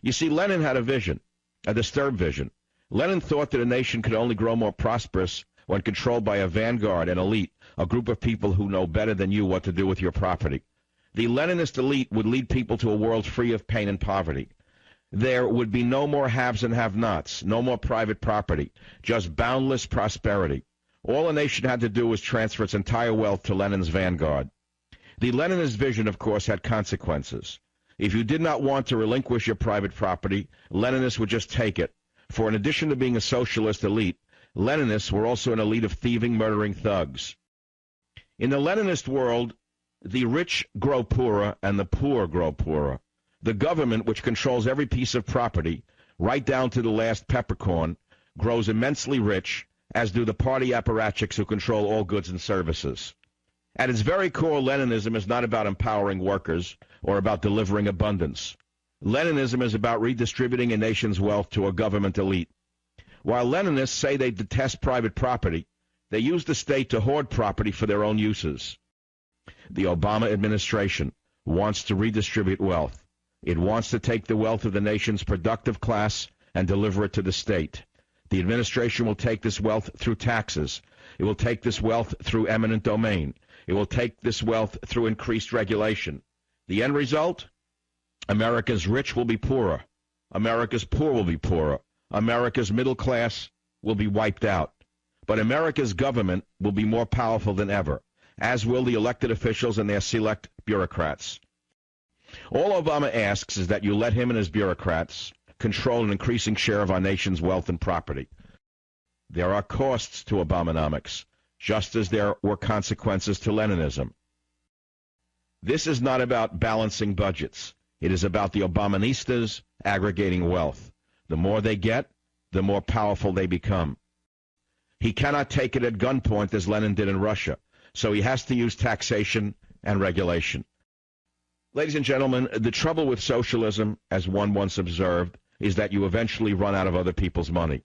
You see, Lenin had a vision, a disturbed vision. Lenin thought that a nation could only grow more prosperous when controlled by a vanguard, an elite, a group of people who know better than you what to do with your property. The Leninist elite would lead people to a world free of pain and poverty. There would be no more haves and have-nots, no more private property, just boundless prosperity. All a nation had to do was transfer its entire wealth to Lenin's vanguard. The Leninist vision, of course, had consequences. If you did not want to relinquish your private property, Leninists would just take it. For in addition to being a socialist elite, Leninists were also an elite of thieving, murdering thugs. In the Leninist world, the rich grow poorer and the poor grow poorer. The government, which controls every piece of property, right down to the last peppercorn, grows immensely rich, as do the party apparatchiks who control all goods and services. At its very core, Leninism is not about empowering workers or about delivering abundance. Leninism is about redistributing a nation's wealth to a government elite. While Leninists say they detest private property, they use the state to hoard property for their own uses. The Obama administration wants to redistribute wealth. It wants to take the wealth of the nation's productive class and deliver it to the state. The administration will take this wealth through taxes. It will take this wealth through eminent domain. It will take this wealth through increased regulation. The end result? America's rich will be poorer. America's poor will be poorer. America's middle class will be wiped out. But America's government will be more powerful than ever, as will the elected officials and their select bureaucrats. All Obama asks is that you let him and his bureaucrats control an increasing share of our nation's wealth and property. There are costs to Obamonomics, just as there were consequences to Leninism. This is not about balancing budgets. It is about the Obaministas aggregating wealth. The more they get, the more powerful they become. He cannot take it at gunpoint as Lenin did in Russia, so he has to use taxation and regulation. Ladies and gentlemen, the trouble with socialism, as one once observed, is that you eventually run out of other people's money.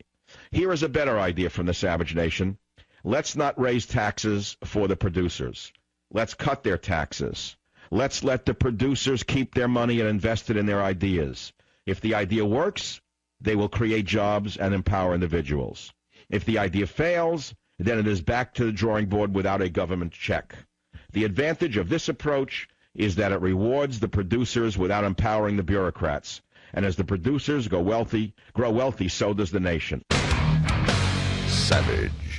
Here is a better idea from the savage nation. Let's not raise taxes for the producers. Let's cut their taxes. Let's let the producers keep their money and invest it in their ideas. If the idea works, they will create jobs and empower individuals. If the idea fails, then it is back to the drawing board without a government check. The advantage of this approach is that it rewards the producers without empowering the bureaucrats. And as the producers grow wealthy, so does the nation. Savage.